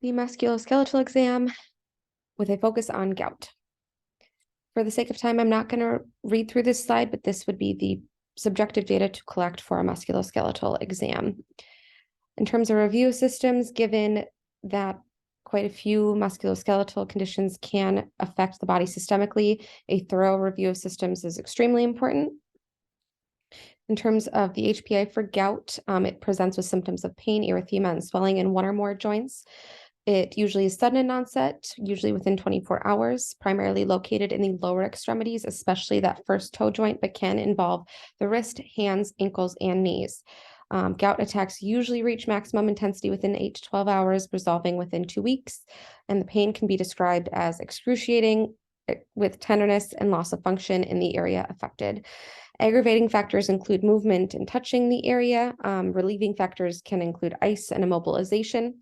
the musculoskeletal exam with a focus on gout. For the sake of time, I'm not going to read through this slide, but this would be the subjective data to collect for a musculoskeletal exam. In terms of review systems, given that quite a few musculoskeletal conditions can affect the body systemically, a thorough review of systems is extremely important. In terms of the HPI for gout, it presents with symptoms of pain, erythema, and swelling in one or more joints. It usually is sudden in onset, usually within 24 hours, primarily located in the lower extremities, especially that first toe joint, but can involve the wrist, hands, ankles, and knees. Gout attacks usually reach maximum intensity within 8 to 12 hours, resolving within 2 weeks, and the pain can be described as excruciating with tenderness and loss of function in the area affected. Aggravating factors include movement and touching the area. Relieving factors can include ice and immobilization.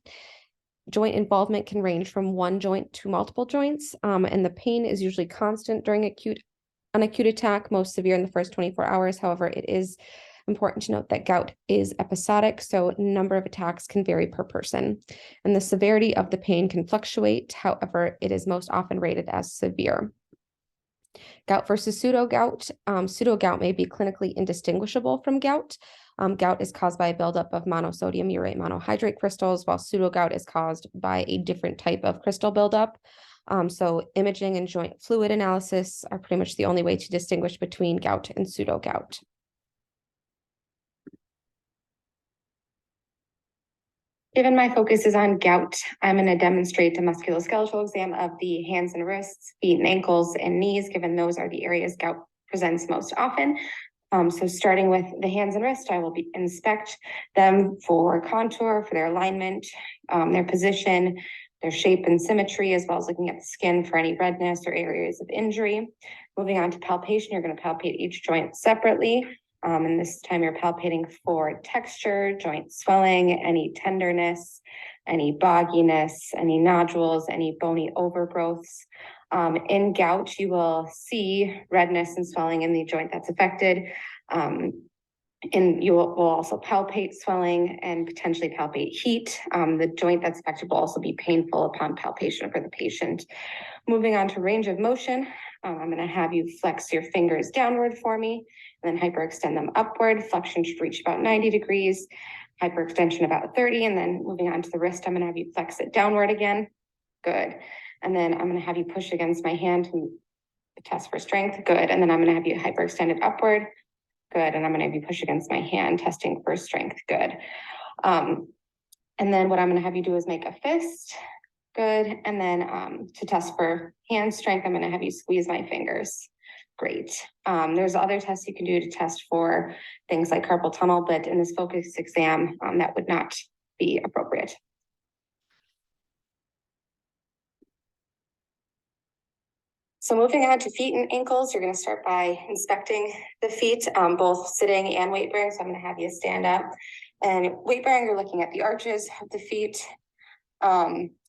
Joint involvement can range from one joint to multiple joints, and the pain is usually constant during an acute attack, most severe in the first 24 hours. However, it is important to note that gout is episodic, so number of attacks can vary per person, and the severity of the pain can fluctuate. However, it is most often rated as severe. Gout versus pseudo-gout. Pseudo-gout may be clinically indistinguishable from gout. Gout is caused by a buildup of monosodium urate monohydrate crystals, while pseudo-gout is caused by a different type of crystal buildup. So imaging and joint fluid analysis are pretty much the only way to distinguish between gout and pseudo-gout. Given my focus is on gout, I'm going to demonstrate a musculoskeletal exam of the hands and wrists, feet and ankles, and knees, given those are the areas gout presents most often. So starting with the hands and wrist, I will inspect them for contour, for their alignment, their position, their shape and symmetry, as well as looking at the skin for any redness or areas of injury. Moving on to palpation, you're going to palpate each joint separately. And this time you're palpating for texture, joint swelling, any tenderness, any bogginess, any nodules, any bony overgrowths. In gout, you will see redness and swelling in the joint that's affected. And you will also palpate swelling and potentially palpate heat. The joint that's affected will also be painful upon palpation for the patient. Moving on to range of motion, I'm going to have you flex your fingers downward for me, and then hyperextend them upward. Flexion should reach about 90 degrees, hyperextension about 30, and then moving on to the wrist, I'm going to have you flex it downward again. Good. And then I'm going to have you push against my hand to test for strength. Good. And then I'm going to have you hyperextend it upward. Good. And I'm going to have you push against my hand, testing for strength. Good. And then what I'm going to have you do is make a fist. Good. And then to test for hand strength, I'm going to have you squeeze my fingers. Great. There's other tests you can do to test for things like carpal tunnel, but in this focus exam, that would not be appropriate. So moving on to feet and ankles, you're going to start by inspecting the feet, both sitting and weight bearing. So I'm going to have you stand up, and weight bearing, you're looking at the arches of the feet.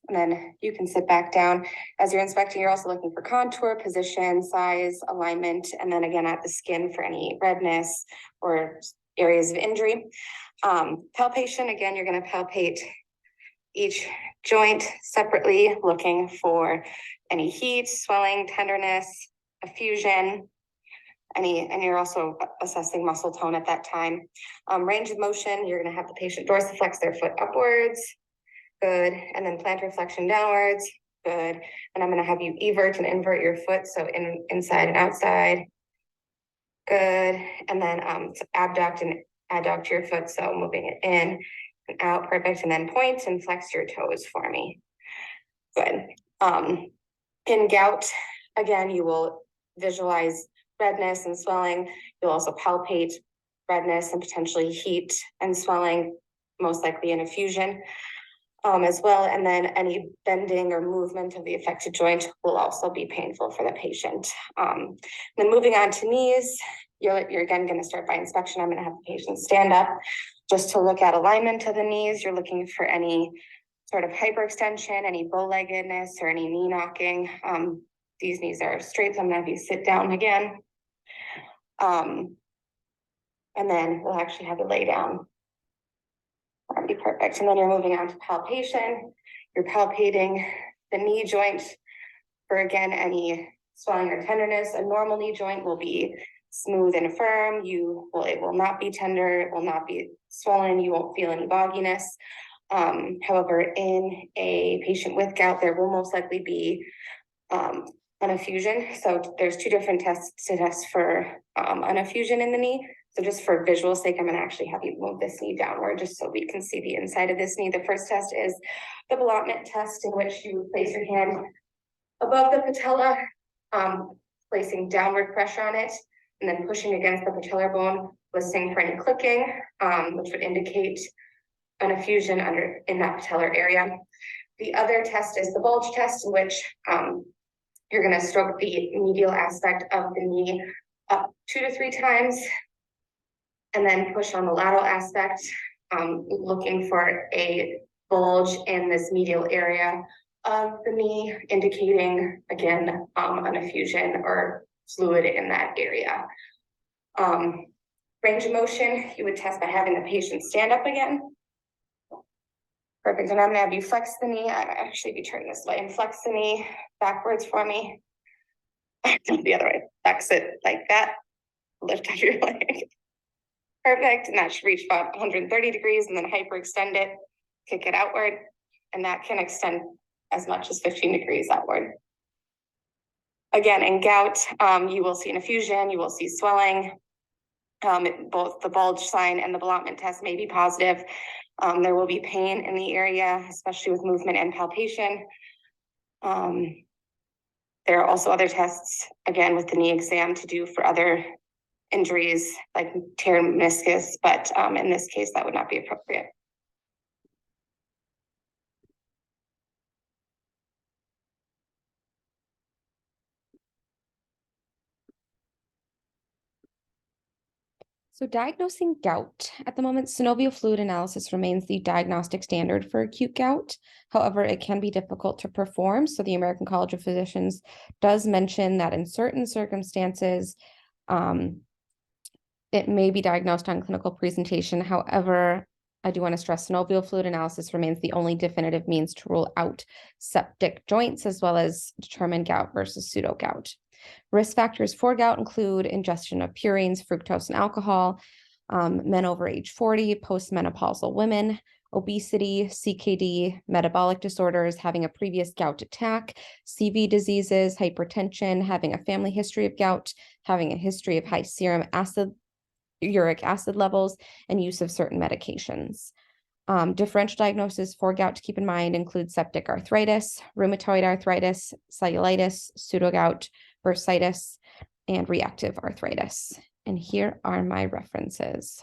And then you can sit back down. As you're inspecting, you're also looking for contour, position, size, alignment, and then again at the skin for any redness or areas of injury. Palpation, again, you're going to palpate each joint separately, looking for any heat, swelling, tenderness, effusion, and you're also assessing muscle tone at that time. Range of motion, you're going to have the patient dorsiflex their foot upwards. Good. And then plantar flexion downwards. Good. And I'm going to have you evert and invert your foot. So inside and outside. Good. And then abduct and adduct your foot. So moving it in and out. Perfect. And then point and flex your toes for me. Good. In gout, again, you will visualize redness and swelling. You'll also palpate redness and potentially heat and swelling, most likely an effusion. As well, and then any bending or movement of the affected joint will also be painful for the patient. Then moving on to knees, you're again going to start by inspection. I'm going to have the patient stand up just to look at alignment of the knees. You're looking for any sort of hyperextension, any bow-leggedness, or any knee knocking. These knees are straight, so I'm going to have you sit down again. And then we'll actually have you lay down. That'd be perfect. And then you're moving on to palpation. You're palpating the knee joint for, again, any swelling or tenderness. A normal knee joint will be smooth and firm. It will not be tender, it will not be swollen, you won't feel any bogginess. However, in a patient with gout, there will most likely be an effusion. So there's two different tests to test for an effusion in the knee. So just for visual sake, I'm going to actually have you move this knee downward just so we can see the inside of this knee. The first test is the ballottement test, in which you place your hand above the patella, placing downward pressure on it, and then pushing against the patellar bone, listening for any clicking, which would indicate an effusion in that patellar area. The other test is the bulge test, in which you're going to stroke the medial aspect of the knee up 2 to 3 times, and then push on the lateral aspect, looking for a bulge in this medial area of the knee, indicating, again, an effusion or fluid in that area. Range of motion, you would test by having the patient stand up again. Perfect, and I'm gonna have you flex the knee. I actually be turning this way and flex the knee backwards for me. The other way, flex it like that, lift up your leg. Perfect, and that should reach about 130 degrees, and then hyperextend it, kick it outward, and that can extend as much as 15 degrees outward. Again, in gout, you will see an effusion, you will see swelling. Both the bulge sign and the ballottement test may be positive. There will be pain in the area, especially with movement and palpation. There are also other tests, again, with the knee exam to do for other injuries like tear meniscus, but in this case, that would not be appropriate. So diagnosing gout. At the moment, synovial fluid analysis remains the diagnostic standard for acute gout. However, it can be difficult to perform. So the American College of Physicians does mention that in certain circumstances, it may be diagnosed on clinical presentation. However, I do want to stress synovial fluid analysis remains the only definitive means to rule out septic joints, as well as determine gout versus pseudo gout. Risk factors for gout include ingestion of purines, fructose, and alcohol, men over age 40, postmenopausal women, obesity, CKD, metabolic disorders, having a previous gout attack, CV diseases, hypertension, having a family history of gout, having a history of high serum uric acid levels, and use of certain medications. Differential diagnosis for gout to keep in mind include septic arthritis, rheumatoid arthritis, cellulitis, pseudogout, bursitis, and reactive arthritis. And here are my references.